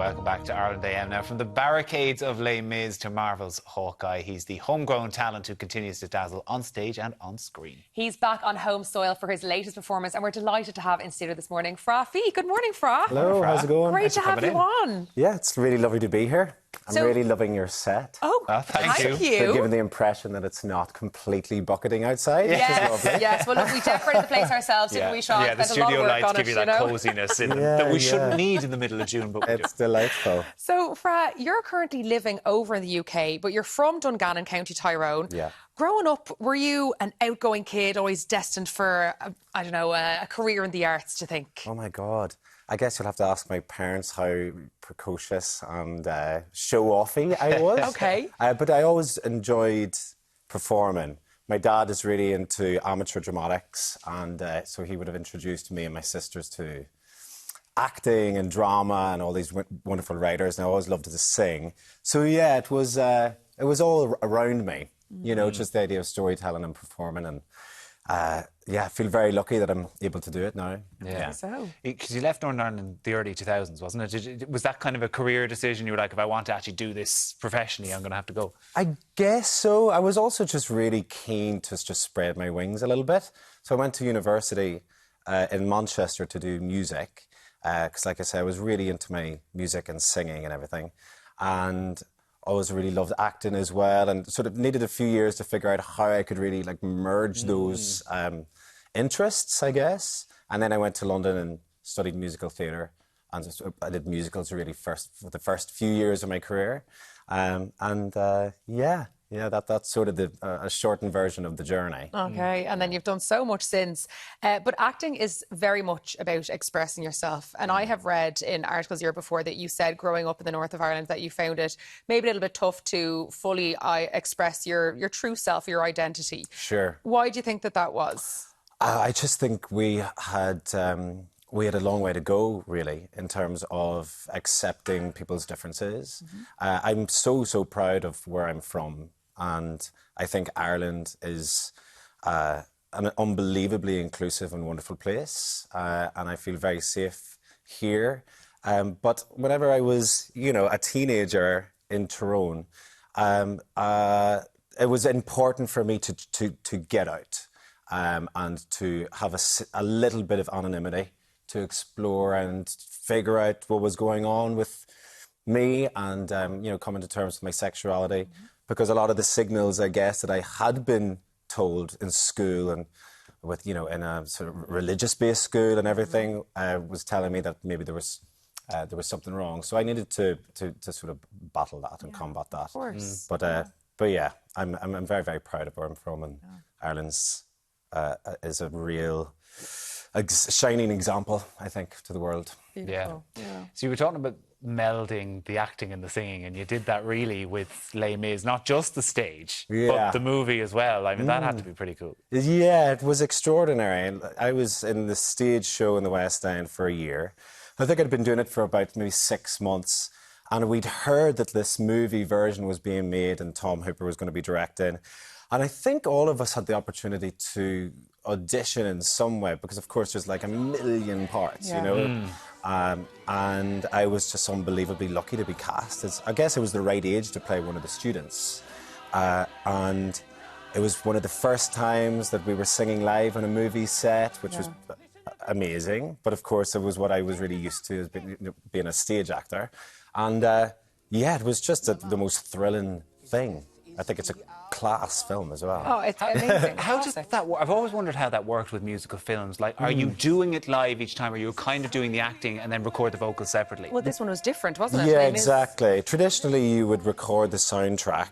welcome back to Ireland AM. Now, from the barricades of Les Mis to Marvel's Hawkeye, he's the homegrown talent who continues to dazzle on stage and on screen. He's back on home soil for his latest performance, and we're delighted to have in studio this morning Fra Fee. Good morning, Fra. Hello, how's it going? Great to have you on. Yeah, it's really lovely to be here. I'm really loving your set. Oh, thank you. They're giving the impression that it's not completely bucketing outside. Yes, yes. Well, look, we decorated the place ourselves, didn't we, Sean? Yeah, the studio lights give you that coziness in them that we shouldn't need in the middle of June, but we It's delightful. So, Fra, you're currently living over in the UK, but you're from Dungannon, County Tyrone. Yeah. Growing up, were you an outgoing kid, always destined for, a career in the arts, do you think? Oh, my God. I guess you'll have to ask my parents how precocious and show-offy I was. OK. But I always enjoyed performing. My dad is really into amateur dramatics, and so he would have introduced me and my sisters to acting and drama and all these wonderful writers, and I always loved to sing. So, yeah, it was all around me, you know, just the idea of storytelling and performing. And I feel very lucky that I'm able to do it now. Yeah. So, because you left Northern Ireland in the early 2000s, wasn't it? Was that kind of a career decision? You were like, if I want to actually do this professionally, I'm going to have to go. I guess so. I was also just really keen to just spread my wings a little bit. So I went to university in Manchester to do music because, like I said, I was really into my music and singing and everything. And always really loved acting as well, and sort of needed a few years to figure out how I could really like merge those interests, I guess. And then I went to London and studied musical theatre, and I did musicals really for the first few years of my career. That's sort of a shortened version of the journey. OK, and then you've done so much since. But acting is very much about expressing yourself. And I have read in articles here before that you said growing up in the north of Ireland that you found it maybe a little bit tough to fully express your true self, your identity. Sure. Why do you think that was? I just think we had a long way to go, really, in terms of accepting people's differences. I'm so proud of where I'm from. And I think Ireland is an unbelievably inclusive and wonderful place. And I feel very safe here. But whenever I was, a teenager in Tyrone, it was important for me to get out and to have a little bit of anonymity, to explore and figure out what was going on with me and, coming to terms with my sexuality. Because a lot of the signals, I guess, that I had been told in school and with, in a sort of religious-based school and everything, was telling me that maybe there was something wrong. So I needed to sort of battle that and combat that. Of course. But yeah, I'm very, very proud of where I'm from, and Ireland's is a real shining example, I think, to the world. Beautiful. Yeah. So you were talking about melding the acting and the singing, and you did that really with Les Mis, not just the stage, but the movie as well. I mean, that had to be pretty cool. Yeah, it was extraordinary. I was in the stage show in the West End for a year. I think I'd been doing it for about maybe 6 months, and we'd heard that this movie version was being made and Tom Hooper was going to be directing. And I think all of us had the opportunity to audition in some way, because of course there's like a million parts, and I was just unbelievably lucky to be cast. I guess I was the right age to play one of the students. And it was one of the first times that we were singing live on a movie set, which was amazing. But of course, it was what I was really used to as being a stage actor. And it was just the most thrilling thing. I think it's a class film as well. Oh, it's amazing. How does that work? I've always wondered how that worked with musical films. Like, are you doing it live each time, or you're kind of doing the acting and then record the vocals separately? Well, this one was different, wasn't it? Yeah, exactly. Traditionally, you would record the soundtrack,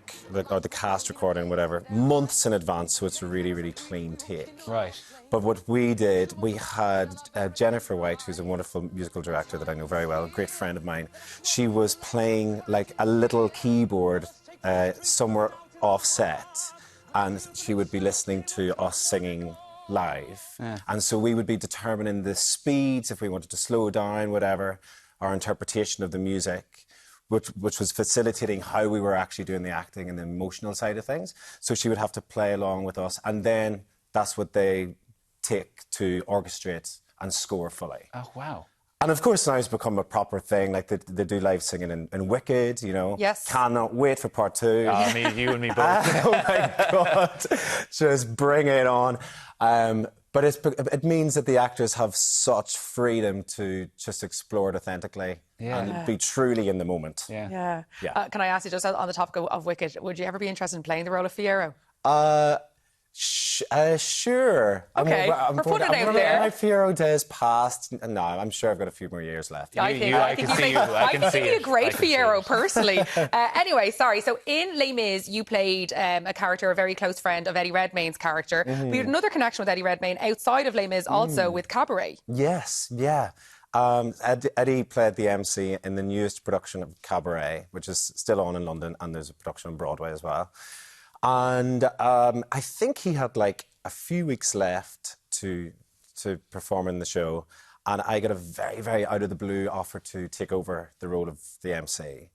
or the cast recording, whatever, months in advance, so it's a really, really clean take. Right. But what we did, we had Jennifer White, who's a wonderful musical director that I know very well, a great friend of mine. She was playing like a little keyboard somewhere offset, and she would be listening to us singing live. And so we would be determining the speeds, if we wanted to slow down, whatever, our interpretation of the music, which was facilitating how we were actually doing the acting and the emotional side of things. So she would have to play along with us, and then that's what they take to orchestrate and score fully. Oh, wow. And of course now it's become a proper thing. Like they do live singing in Wicked, you know. Yes. Cannot wait for part 2. You and me both. Oh my God. Just bring it on. But it means that the actors have such freedom to just explore it authentically and be truly in the moment. Yeah. Can I ask you, just on the topic of Wicked, would you ever be interested in playing the role of Fiyero? Sure. Okay, we're putting it out there. My Fiyero days past. No, I'm sure I've got a few more years left. I can see you. I can see you be a great Fiyero, personally. Anyway, sorry. So in Les Mis, you played a character, a very close friend of Eddie Redmayne's character. But you had another connection with Eddie Redmayne outside of Les Mis, also with Cabaret. Yes, yeah. Eddie played the MC in the newest production of Cabaret, which is still on in London, and there's a production on Broadway as well. And I think he had like a few weeks left to perform in the show, and I got a very, very out of the blue offer to take over the role of the MC.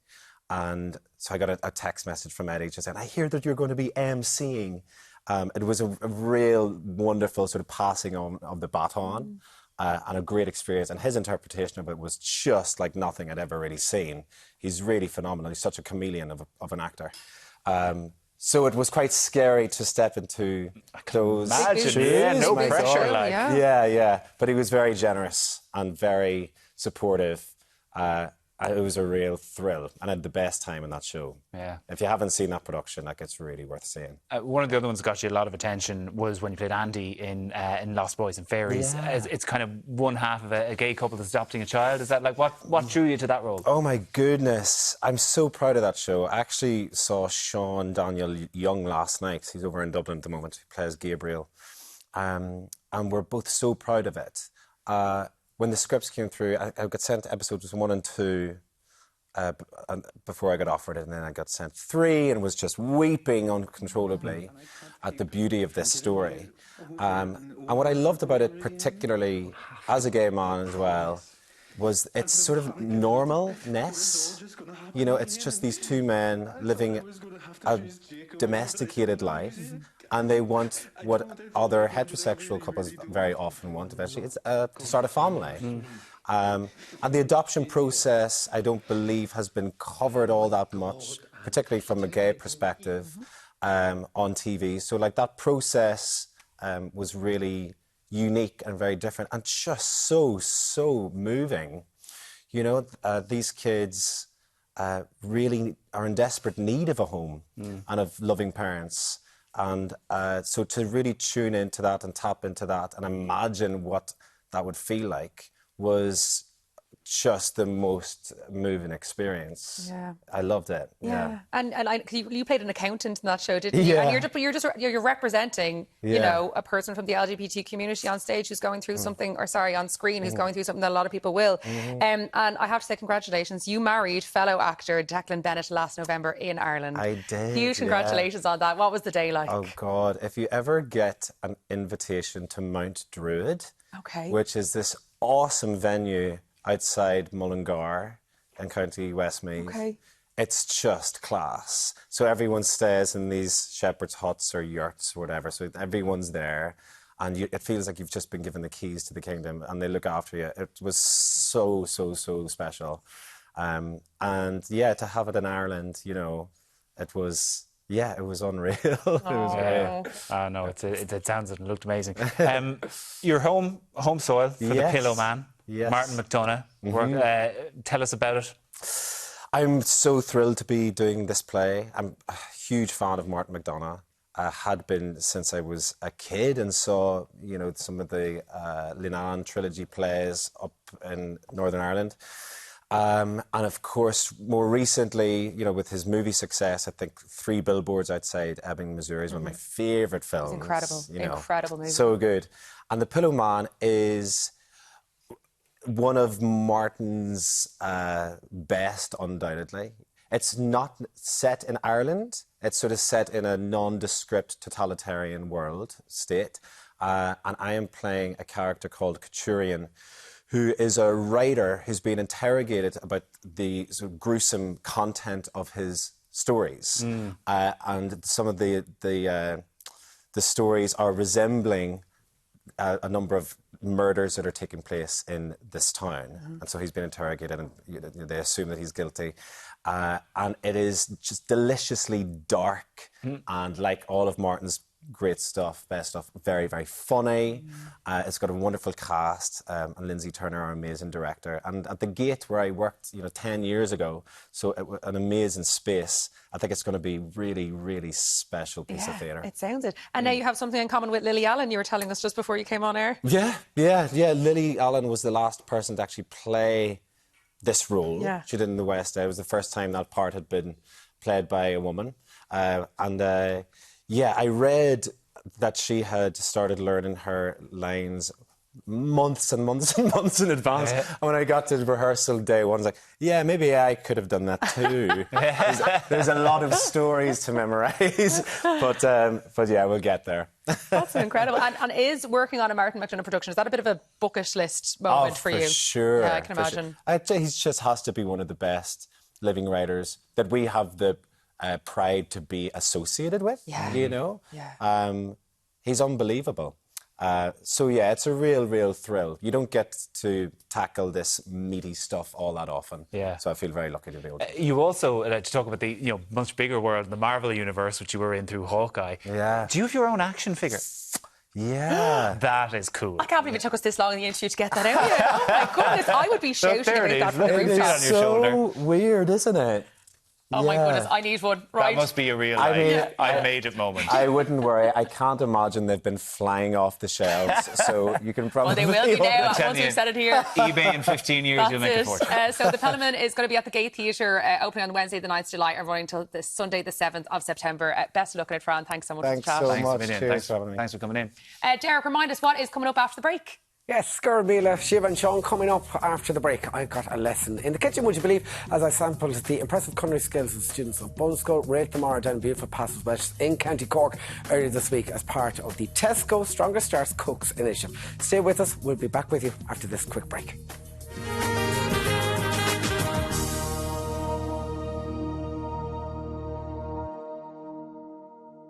And so I got a text message from Eddie just saying, I hear that you're going to be MCing. It was a real wonderful sort of passing on of the baton. And a great experience, and his interpretation of it was just like nothing I'd ever really seen. He's really phenomenal. He's such a chameleon of an actor. So it was quite scary to step into those shoes. No pressure. Yeah. But he was very generous and very supportive. It was a real thrill, and I had the best time in that show. Yeah. If you haven't seen that production, like, it's really worth seeing. One of the other ones that got you a lot of attention was when you played Andy in Lost Boys and Fairies. Yeah. It's kind of one half of a gay couple that's adopting a child. Is that like what drew you to that role? Oh my goodness, I'm so proud of that show. I actually saw Sean Daniel Young last night. He's over in Dublin at the moment. He plays Gabriel, and we're both so proud of it. When the scripts came through, I got sent episodes 1 and 2 before I got offered it, and then I got sent 3 and was just weeping uncontrollably at the beauty of this story. And what I loved about it, particularly as a gay man as well, was its sort of normalness. You know, it's just these two men living a domesticated life, and they want what other heterosexual couples very often want eventually. It's to start a family. And the adoption process, I don't believe, has been covered all that much, particularly from a gay perspective, on TV. So, like, that process was really unique and very different, and just so moving. You know, these kids really are in desperate need of a home and of loving parents. And so to really tune into that and tap into that and imagine what that would feel like was just the most moving experience. Yeah. I loved it. Yeah. And you played an accountant in that show, didn't you? Yeah. And you're representing, you know, a person from the LGBT community on stage who's going through something, or sorry, on screen who's going through something that a lot of people will. And I have to say congratulations. You married fellow actor Declan Bennett last November in Ireland. I did. Huge congratulations on that. What was the day like? Oh God, if you ever get an invitation to Mount Druid, which is this awesome venue outside Mullingar in County Westmeath. It's just class. So everyone stays in these shepherd's huts or yurts or whatever. So everyone's there, and it feels like you've just been given the keys to the kingdom, and they look after you. It was so special. And yeah, to have it in Ireland, you know, it was unreal. It was great. No, it sounds and looked amazing. Your home soil for the Pillowman. Yes. Martin McDonagh. Tell us about it. I'm so thrilled to be doing this play. I'm a huge fan of Martin McDonagh. I had been since I was a kid, and saw, you know, some of the Linan trilogy plays up in Northern Ireland. And of course, more recently, you know, with his movie success, I think 3 Billboards Outside Ebbing, Missouri is one of my favourite films. It's incredible. You know, incredible movie. So good. And The Pillowman is one of Martin's best, undoubtedly. It's not set in Ireland. It's sort of set in a nondescript totalitarian world state. And I am playing a character called Couturian, who is a writer who's been interrogated about the sort of gruesome content of his stories. And some of the stories are resembling a number of murders that are taking place in this town. And so he's been interrogated and they assume that he's guilty. And it is just deliciously dark and like all of Martin's great stuff, best stuff, very, very funny. It's got a wonderful cast, and Lindsay Turner, our amazing director. And at the Gate, where I worked, 10 years ago, so an amazing space. I think it's going to be really, really special piece of theatre. It sounds it. And now you have something in common with Lily Allen. You were telling us just before you came on air. Yeah. Lily Allen was the last person to actually play this role. Yeah. She did in the West. It was the first time that part had been played by a woman. I read that she had started learning her lines months and months and months in advance. And when I got to rehearsal day one, I was like, yeah, maybe I could have done that too. There's a lot of stories to memorise. But yeah, we'll get there. That's incredible. And is working on a Martin McDonagh production, is that a bit of a bucket list moment for you? For sure. Yeah, I can imagine. Sure. I'd say he just has to be one of the best living writers that we have the pride to be associated with, he's unbelievable. It's a real thrill. You don't get to tackle this meaty stuff all that often. Yeah. So I feel very lucky to be able to. You also, to talk about the much bigger world, the Marvel universe, which you were in through Hawkeye. Yeah. Do you have your own action figure? Yeah. That is cool. I can't believe it took us this long in the interview to get that out. Oh my goodness, I would be shouting about that from the rooftop. It's so weird, isn't it? Oh my goodness, I need one. Right. That must be a real I made it moment. I wouldn't worry. I can't imagine they've been flying off the shelves. So you can probably... Well, they will be now once we've said it here. eBay in 15 years, you'll make a fortune. So the Pillowman is going to be at the Gate Theatre, opening on Wednesday the 9th of July and running until Sunday the 7th of September. Best of luck at it, Fran. Thanks so much for the chat. Thanks so much. Cheers for having me. Thanks for coming in. Derek, remind us, what is coming up after the break? Yes, Scarabila, Shiva and Sean coming up after the break. I got a lesson in the kitchen, would you believe, as I sampled the impressive culinary skills of students of Bunscoil, Rathlamara down in beautiful Passive West in County Cork earlier this week as part of the Tesco Stronger Starts Cooks initiative. Stay with us, we'll be back with you after this quick break.